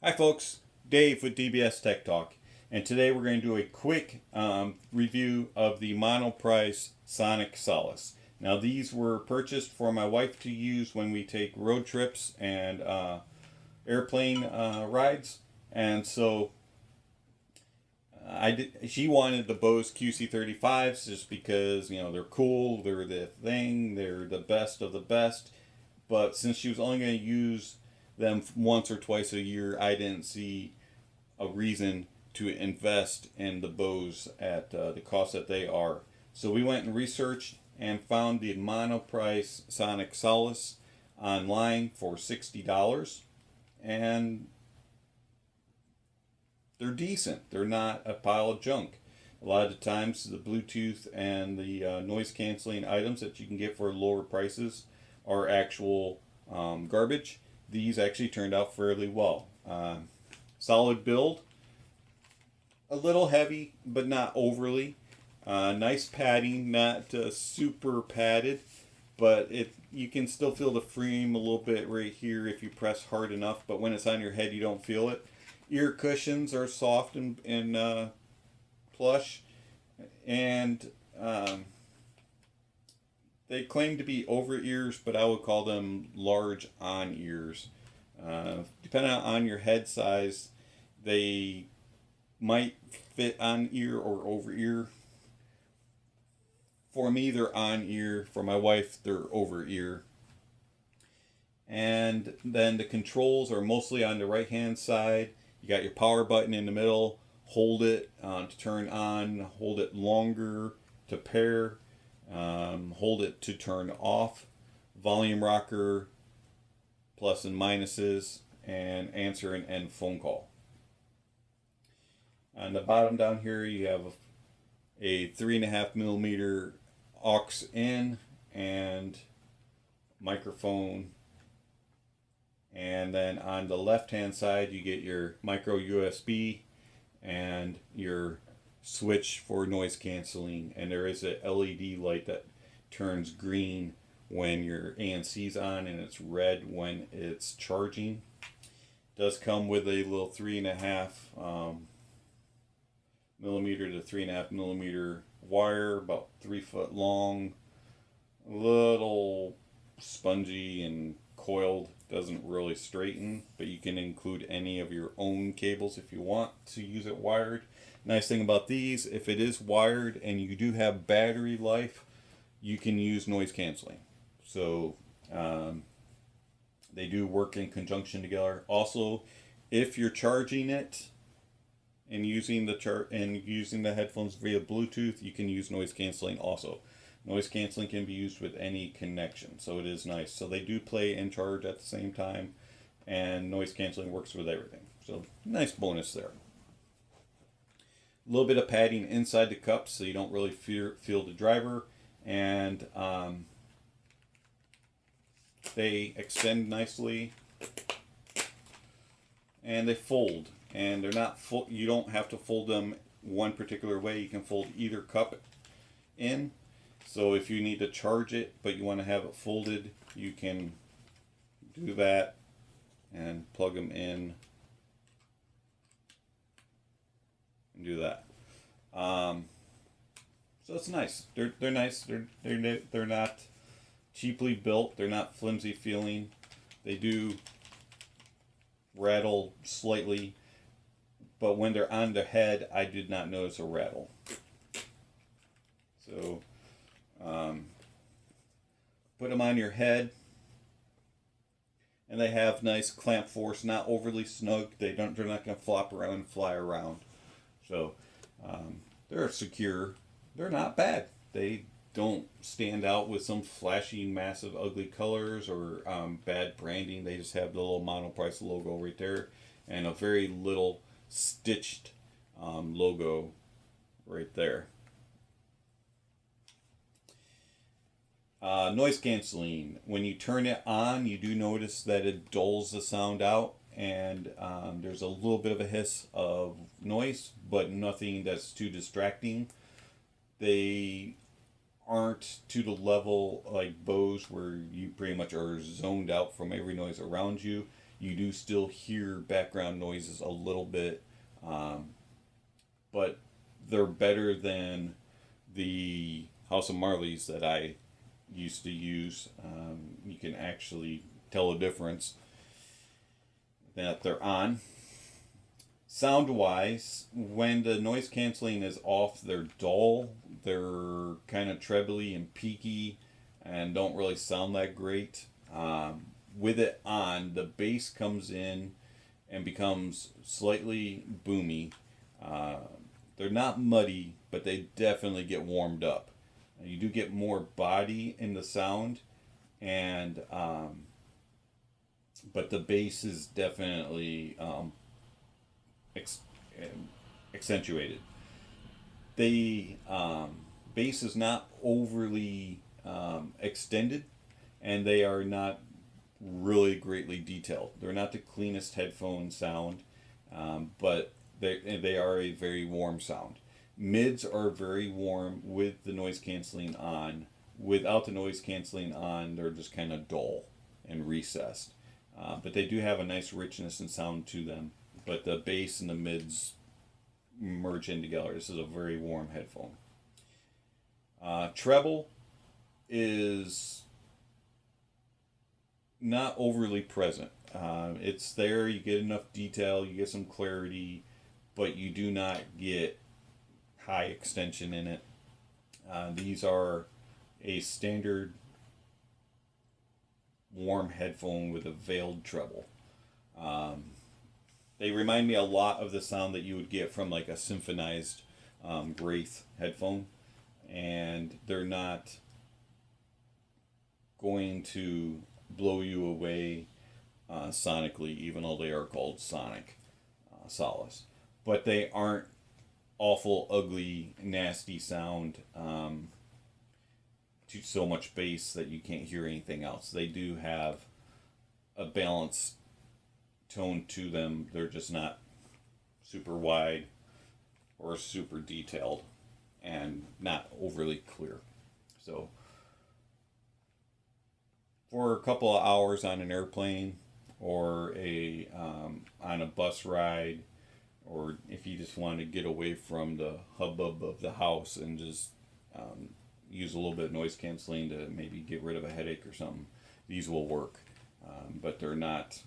Hi folks, Dave with DBS Tech Talk, and today we're going to do a quick review of the Monoprice Sonic Solace. Now these were purchased for my wife to use when we take road trips and airplane rides, and so she wanted the Bose QC35s just because they're cool, they're the thing, they're the best of the best. But since she was only going to use them once or twice a year, I didn't see a reason to invest in the Bose at the cost that they are. So we went and researched and found the Monoprice Sonic Solace online for $60, and they're decent. They're not a pile of junk. A lot of the times, the Bluetooth and the noise canceling items that you can get for lower prices are actual garbage. These actually turned out fairly well. Solid build, a little heavy, but not overly. Nice padding, not super padded, but you can still feel the frame a little bit right here if you press hard enough. But when it's on your head, you don't feel it. Ear cushions are soft and plush, and they claim to be over ears, but I would call them large on ears. Depending on your head size, they might fit on ear or over ear. For me, they're on ear. For my wife, they're over ear. And then the controls are mostly on the right hand side. You got your power button in the middle. Hold it to turn on. Hold it longer to pair. Hold it to turn off. Volume rocker, plus and minuses, and answer and end phone call. On the bottom down here, you have a 3.5 millimeter aux in and microphone. And then on the left hand side, you get your micro USB and your switch for noise canceling. And there is a LED light that turns green when your ANC's on and it's red when it's charging. It does come with a little 3.5 millimeter to 3.5 millimeter wire, about 3 foot long, a little spongy and coiled, doesn't really straighten, but you can include any of your own cables if you want to use it wired. Nice thing about these, if it is wired and you do have battery life, you can use noise canceling. So they do work in conjunction together. Also, if you're charging it and using the headphones via Bluetooth, you can use noise canceling also. Noise canceling can be used with any connection, so it is nice. So they do play and charge at the same time, and noise canceling works with everything. So nice bonus there. A little bit of padding inside the cups so you don't really feel the driver, and they extend nicely, and they fold. And they're not full. You don't have to fold them one particular way. You can fold either cup in. So if you need to charge it, but you want to have it folded, you can do that and plug them in and do that. So it's nice. They're nice. They're not cheaply built. They're not flimsy feeling. They do rattle slightly, but when they're on the head, I did not notice a rattle. So put them on your head, and they have nice clamp force, not overly snug. They're not going to flop around and fly around. So they're secure. They're not bad. They don't stand out with some flashy, massive, ugly colors or bad branding. They just have the little Monoprice logo right there and a very little stitched logo right there. Noise canceling. When you turn it on, you do notice that it dulls the sound out, and there's a little bit of a hiss of noise, but nothing that's too distracting. They aren't to the level like Bose where you pretty much are zoned out from every noise around you. You do still hear background noises a little bit, but they're better than the House of Marleys that I used to use. You can actually tell a difference that they're on. Sound wise, when the noise canceling is off, they're dull, they're kind of trebly and peaky, and don't really sound that great. With it on, the bass comes in and becomes slightly boomy. They're not muddy, but they definitely get warmed up. You do get more body in the sound, and but the bass is definitely accentuated. The bass is not overly extended, and they are not really greatly detailed. They're not the cleanest headphone sound, but they are a very warm sound. Mids are very warm with the noise canceling on. Without the noise canceling on, they're just kind of dull and recessed. But they do have a nice richness and sound to them. But the bass and the mids merge in together. This is a very warm headphone. Treble is not overly present. It's there, you get enough detail, you get some clarity, but you do not get high extension in it. These are a standard warm headphone with a veiled treble. They remind me a lot of the sound that you would get from like a symphonized Wraith headphone, and they're not going to blow you away sonically, even though they are called Sonic Solace. But they aren't awful, ugly, nasty sound to so much bass that you can't hear anything else. They do have a balanced tone to them. They're just not super wide or super detailed and not overly clear. So for a couple of hours on an airplane or on a bus ride, or if you just want to get away from the hubbub of the house and just use a little bit of noise canceling to maybe get rid of a headache or something, these will work. But they're not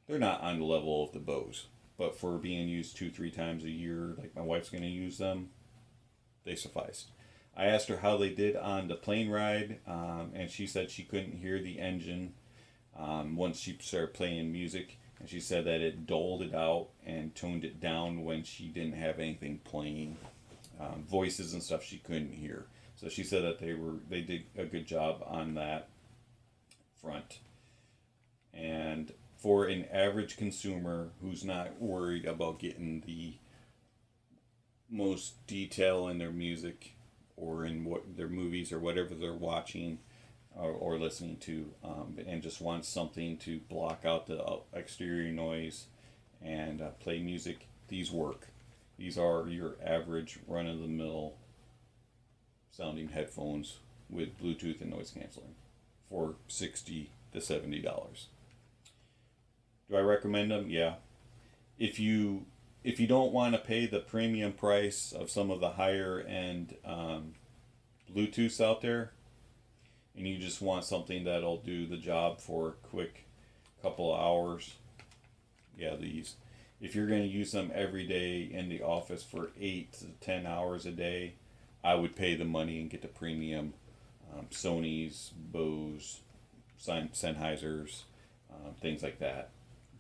on the level of the Bose. But for being used 2-3 times a year, like my wife's going to use them, they sufficed. I asked her how they did on the plane ride, and she said she couldn't hear the engine once she started playing music, and she said that it dulled it out and toned it down when she didn't have anything playing. Voices and stuff she couldn't hear. So she said that they did a good job on that front. And for an average consumer who's not worried about getting the most detail in their music or in what their movies or whatever they're watching or listening to, and just wants something to block out the exterior noise and play music, these work. These are your average run-of-the-mill sounding headphones with Bluetooth and noise canceling for $60 to $70. Do I recommend them? Yeah. If you don't want to pay the premium price of some of the higher end Bluetooths out there, and you just want something that'll do the job for a quick couple of hours, yeah, these. If you're going to use them every day in the office for 8 to 10 hours a day, I would pay the money and get the premium Sony's, Bose, Sennheisers, things like that.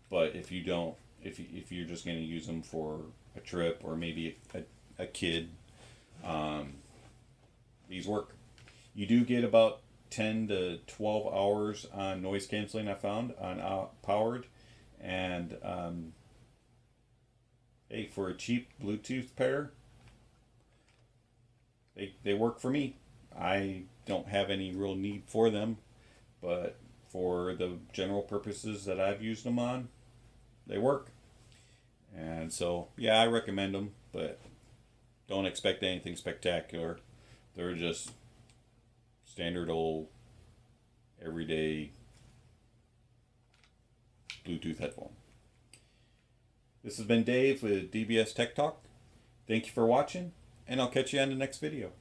But if you don't, if you're just going to use them for a trip or maybe a kid, these work. You do get about 10 to 12 hours on noise canceling, I found, on powered. And hey, for a cheap Bluetooth pair, they work for me. I don't have any real need for them, but for the general purposes that I've used them on, they work. And so, yeah, I recommend them, but don't expect anything spectacular. They're just standard old, everyday Bluetooth headphone. This has been Dave with DBS Tech Talk. Thank you for watching, and I'll catch you on the next video.